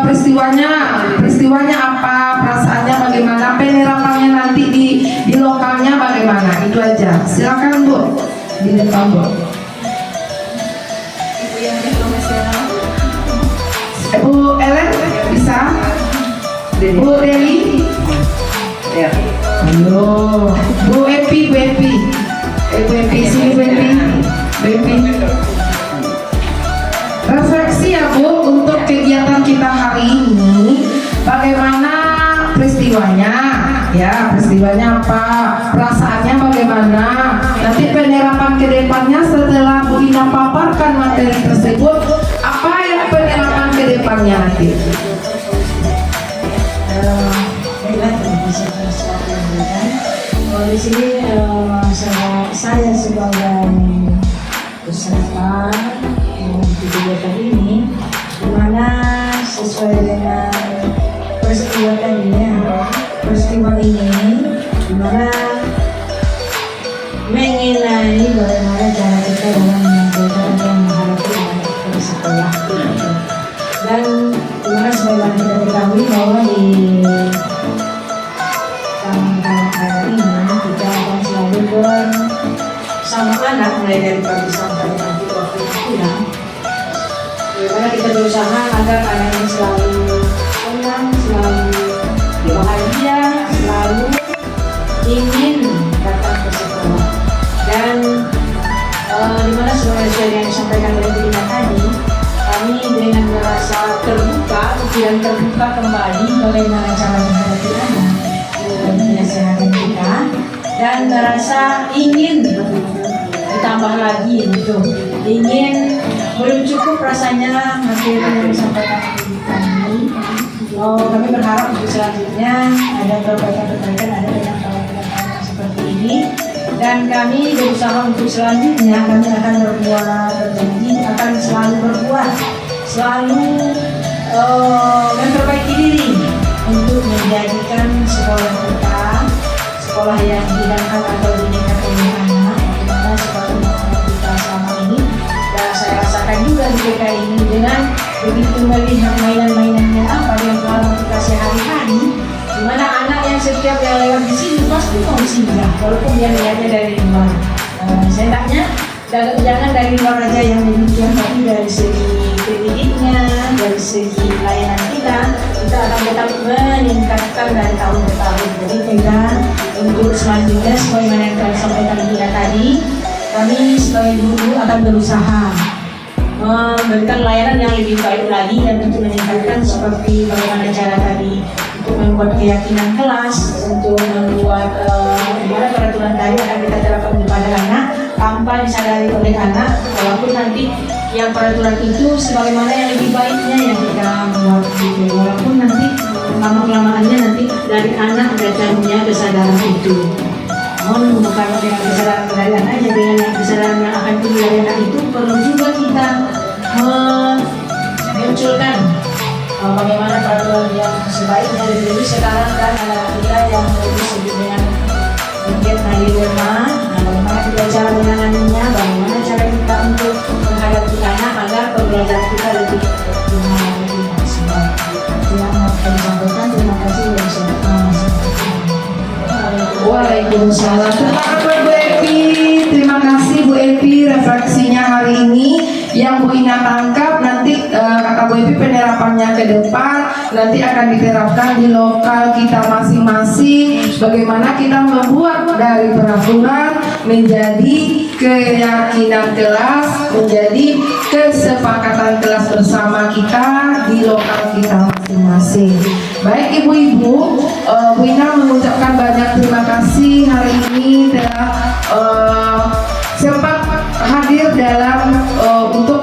Peristiwanya apa? Perasaannya bagaimana? Penerapannya nanti di lokalnya bagaimana? Itu aja. Silakan Bu. Di depan Bu. Bu Ellen bisa? Bu Deli? Ya. Ayo. Bu Epi, Bu Epi. Bu Epi, sini Bu Epi. Bu Epi. Refleksi ya Bu untuk kegiatan kita hari ini. Bagaimana peristiwanya? Ya, peristiwanya apa? Perasaannya bagaimana? Nanti penerapan ke depannya setelah Bu Ina paparkan materi tersebut, apa yang penerapan ke depannya nanti? Kalau di sini saya sebagai peserta di kegiatan ini, di mana sesuai dengan peristiwa tadi ya, peristiwa ini di mana mengenai bagaimana cara kita dalam menyampaikan dan menghadapi anak di sekolah, dan di mana sebagaimana kita ketahui bahwa di tahun-tahun ini kita akan selalu bersama anak mulai dari pagi sampai nanti waktu pulang. Bagaimana kita berusaha agar anak ini selalu senang, selalu bahagia, selalu ingin datang ke sekolah. Dan dimana sesuai yang disampaikan oleh Bu Ina tadi, kami dengan merasa terbuka, pikiran terbuka kembali bagaimana cara menghadapi anak kesehatan kita, dan merasa ingin ditambah lagi gitu, ingin belum cukup rasanya materi yang disampaikan kami. Kami berharap untuk selanjutnya ada perbaikan-perbaikan, ada penyampaian seperti ini, dan kami berusaha untuk selanjutnya kami akan berjanji akan selalu berbuat, selalu memperbaiki diri untuk menjadikan sekolah kita sekolah yang dihidangkan atau dinikah oleh anak, dimana sekolah kita selama ini. Dan saya rasakan juga di PK ini dengan melihat mainan-mainannya apa yang pengalaman kita sehari-hari, di mana anak yang setiap yang lewat di sini pasti mau singgah, walaupun dia melihatnya dari luar. Seenggaknya jangan dari luar aja yang demikian, tapi dari segi pendidiknya, dari segi layanan kita akan tetap meningkatkan dari tahun ke tahun. Jadi kita untuk selanjutnya sebagaimana yang telah sampaikan kita tadi, kami sebagai guru akan berusaha memberikan layanan yang lebih baik lagi dan untuk meningkatkan seperti bagaimana cara tadi untuk membuat keyakinan kelas, untuk membuat bagaimana peraturan tadi akan kita terapkan kepada anak tanpa disadari oleh anak, walaupun nanti yang peraturan itu sebagaimana yang lebih baiknya yang kita buat gitu, walaupun nanti lama-lamaannya nanti dari anak datangnya kesadaran itu. Namun bukan dengan kesadaran dari anak, jadi dengan kesadaran yang akan timbul dari anak itu perlu juga kita memunculkan bagaimana peraturan yang sebaiknya dulu sekarang dan anak kita yang lebih sibuk dengan mungkin di rumah, bagaimana kita cara menanganinya, bagaimana cara kita untuk menghadapi anak agar pembelajaran kita lebih optimal, lebih maksimal. Itu yang mau kami sampaikan. Terima kasih. Waalaikumsalam. Terima kasih Bu Epi. Terima kasih Bu Epi refleksinya hari ini yang Bu Ina tangkap. Nanti kata Bu Epi penerapannya ke depan nanti akan diterapkan di lokal kita masing-masing. Bagaimana kita membuat dari peraturan menjadi keyakinan kelas, menjadi kesepakatan kelas bersama kita di lokal kita masing-masing. Baik ibu-ibu, Bu Ina mengucapkan banyak terima kasih hari ini telah sempat hadir dalam untuk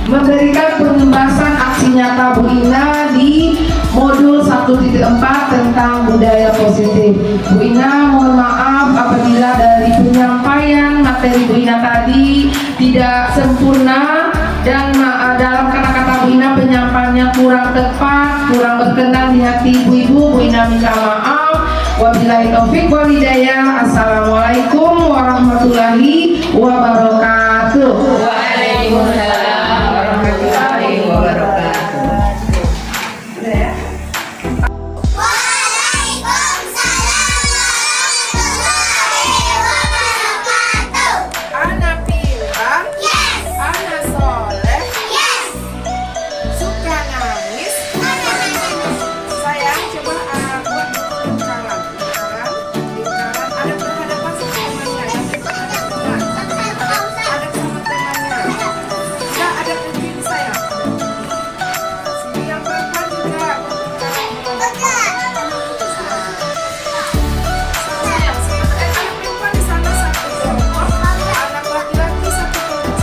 memberikan pembahasan aksi nyata Bu Ina di modul 1.4 tentang budaya positif. Bu Ina mohon maaf apabila dari penyampaian materi Bu Ina tadi tidak sempurna dan dalam kata-kata Bu Ina penyampaiannya kurang tepat, kurang berkenan di hati ibu-ibu. Bu Ina minta maaf. Wabillahi taufik wal hidayah. Assalamualaikum warahmatullahi wabarakatuh. Waalaikumsalam warahmatullahi wabarakatuh. Anak pintar, yes. Anak soleh, yes. Suka nangis, sayang coba buat lingkaran. Ada berhadapan sama temannya, ada sama temannya. Enggak ada kucing sayang. Yang perempuan juga. Sayang, anak perempuan di sana satu kelompok, anak laki-laki satu kelompok.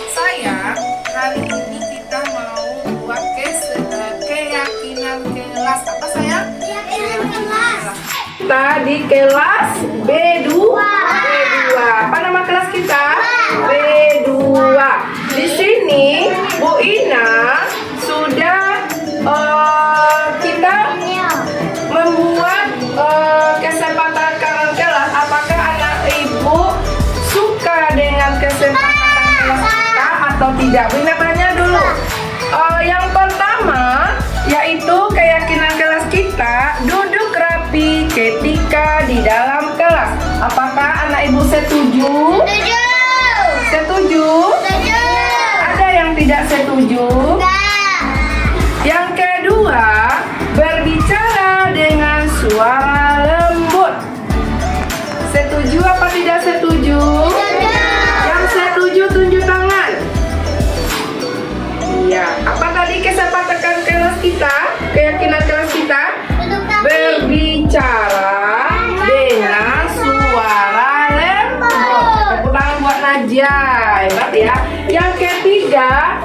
Sayang, hari ini kita mau buat keyakinan kelas apa sayang? Kita di kelas B2. Apa nama kelas kita? B2. Di sini Bu Ina sudah kita membuat kesempatan kangen kelas. Apakah anak ibu suka dengan kesempatan kelas kita atau tidak? Bu Ina tanya dulu. Yang pertama yaitu keyakinan kelas kita duduk rapi ketika di dalam kelas. Apakah anak ibu setuju? Setuju? Ada yang tidak setuju? Yang kedua, berbicara dengan suara lembut. Setuju apa tidak setuju? Yang setuju tunjuk tangan. Iya, apa tadi kesepakatan kelas kita? Keyakinan kelas kita? Berbicara dengan suara lembut. Tepuk tangan buat Najah, hebat ya. Yang ketiga,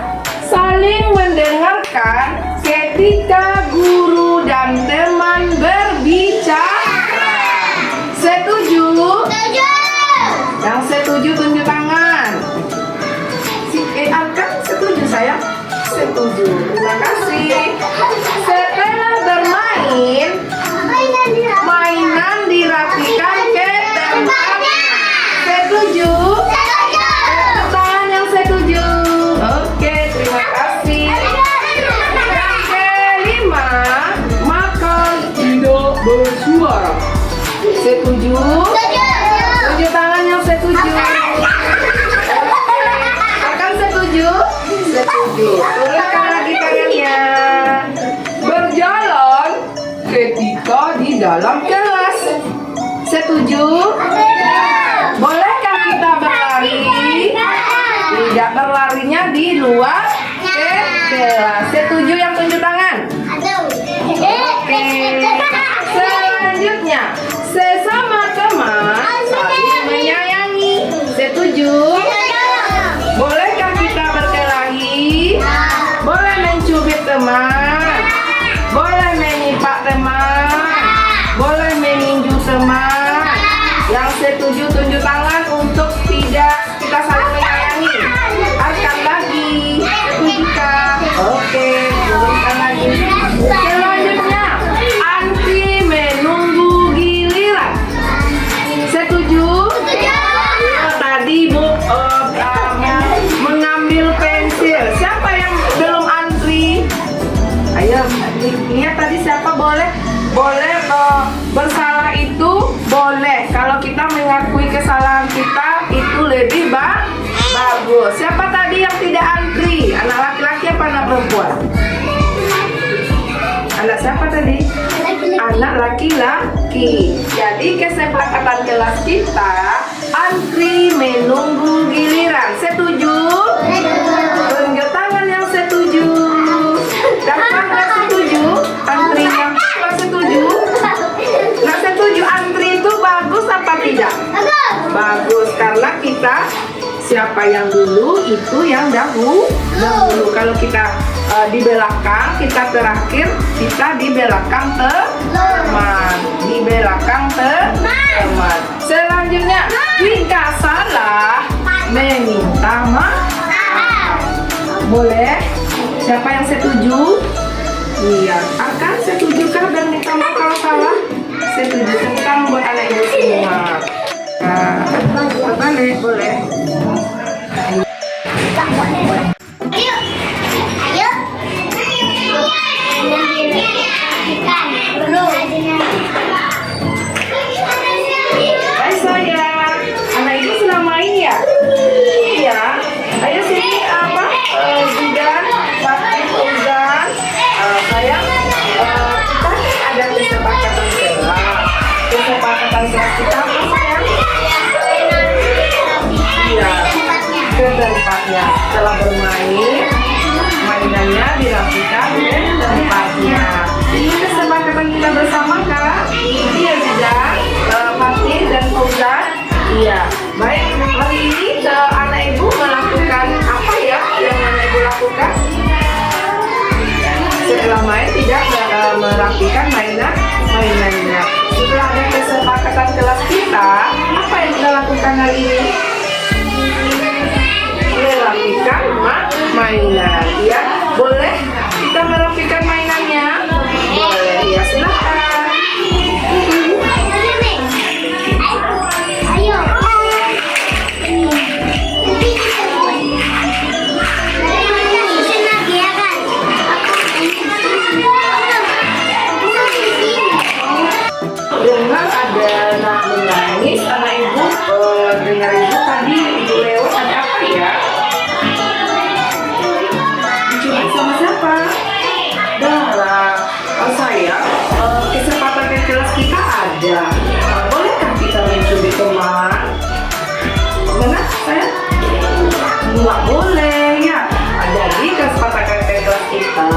saling mendengarkan ketika guru dan teman berbicara. Setuju? Yang setuju tunjuk tangan. Si Arkan setuju sayang? Tunjuk tangan yang setuju. Akan setuju? Setuju. Turunkan lagi tangannya. Berjalan ketika di dalam kelas. Setuju? Bolehkah kita berlari? Tidak, berlarinya di luar kelas. Setuju yang tunjuk tangan? Oke. Selanjutnya, sesama teman saling menyayangi. Setuju? Bolehkah kita berkelahi? Boleh mencubit teman? Boleh menyipak teman? Boleh meninju teman? Yang setuju tunjuk tangan untuk tidak kita saling menyayangi. Angkat lagi. Setujukah? Oke, turunkan lagi. Selanjutnya, antri menunggu giliran. Setuju? Tadi Bu mengambil pensil. Siapa yang belum antri? Ayo, lihat tadi siapa boleh bersalah itu boleh. Kalau kita mengakui kesalahan kita itu lebih bagus. Siapa tadi yang tidak antri? Anak laki-laki apa anak perempuan? Anak siapa tadi? Anak laki-laki. Jadi kesepakatan kelas kita antri menunggu giliran. Setuju? Tunjuk tangan yang setuju. Dapat nggak setuju? Antrinya nggak setuju? Nggak setuju. Antri itu bagus apa tidak? Bagus karena kita siapa yang dulu itu yang dahulu. Kalau kita di belakang, kita terakhir, kita di belakang teman. Di belakang teman. Selanjutnya, jika salah meminta maaf. Boleh? Siapa yang setuju? Iya. Akan setujukah dan minta maaf kalau salah? Setuju. Kita membuat anak ibu semua. Balik, boleh. Hai sayang, anak ibu sedang main ya? Iya. Ayo sini apa? Zudan, Fatih, Fauzan. Sayang, kita ada kesepakatan kelas. Kesepakatan kelas kita apa sayang? Iya. Ke tempatnya. Setelah bermain, mainannya dirapikan ke tempatnya. Ini kesepakatan kita bersama kak. Iya Zudan, Fatih dan Fauzan. Iya. Baik, hari ini anak ibu melakukan apa ya yang anak ibu lakukan? Setelah main tidak merapikan mainannya. Setelah ada kesepakatan kelas kita, apa yang kita lakukan hari ini? Merapikan mainan. Ya, boleh kita merapikan mainannya? Boleh. Ya, silakan. Dengar ada anak menangis, anak ibu dengar ibu tadi ibu lewat ada apa ya? Dicubit sama siapa? Dara. Sayang, kesempatan ke kelas kita ada. Bolehkah kita mencubit teman? Benar sayang? Nggak boleh ya. Jadi kesempatan ke kelas kita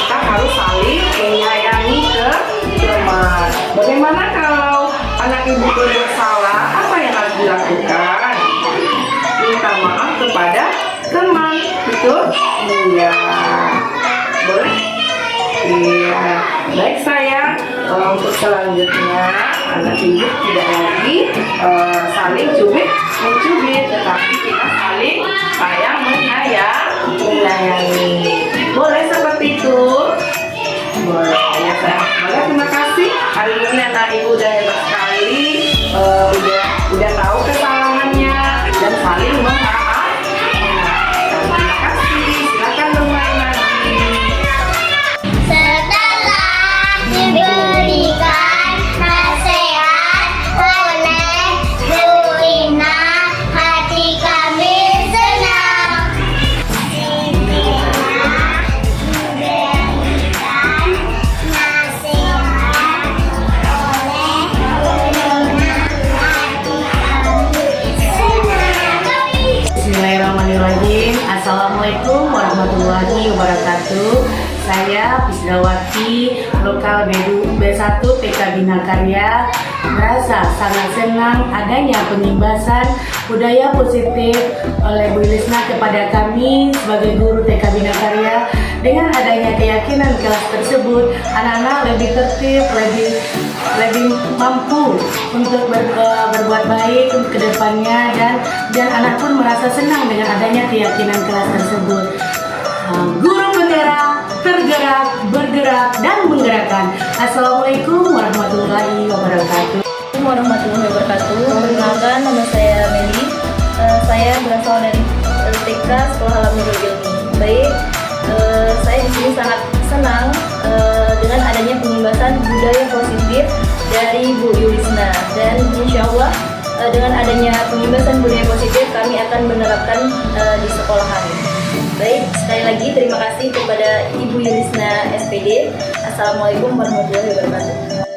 harus saling menyayangi ke teman. Bagaimana kalau anak ibu berbuat salah? Apa yang harus dilakukan? Minta maaf kepada teman, betul? Iya. Boleh? Iya. Baik sayang. Untuk selanjutnya anak ibu tidak lagi saling mencubit, tetapi kita saling sayang menyayangi. Boleh seperti itu? Boleh ya sayang. Boleh, terima kasih. Hari ini anak ibu udah hebat sekali, udah tahu kesalahannya dan saling memaafkan. Terima kasih. Silakan bermain lagi. Setelah diberikan nasihat oleh Bismillahirrahmanirrahim. Assalamualaikum warahmatullahi wabarakatuh. Saya Bisdawati, lokal B1 TK Bina Karya, merasa sangat senang adanya pengimbasan budaya positif oleh Bu Lisna kepada kami sebagai guru TK Bina Karya. Dengan adanya keyakinan kelas tersebut, anak-anak lebih tertib, lebih mampu untuk berbuat baik untuk kedepannya, dan anak pun merasa senang dengan adanya keyakinan kelas tersebut. Guru penggerak, tergerak, bergerak, dan menggerakkan. Assalamualaikum warahmatullahi wabarakatuh. Assalamualaikum warahmatullahi wabarakatuh. Perkenalkan, nama saya Meli. Saya berasal dari TK Sekolah Alam Nurul Ilmi. Baik, saya di sini sangat senang dengan adanya pengimbasan budaya positif dari Bu Yulisna, dan insya Allah dengan adanya pengimbasan budaya positif kami akan menerapkan di sekolahan. Baik, sekali lagi terima kasih kepada Ibu Yulisna SPD. Assalamualaikum warahmatullahi wabarakatuh.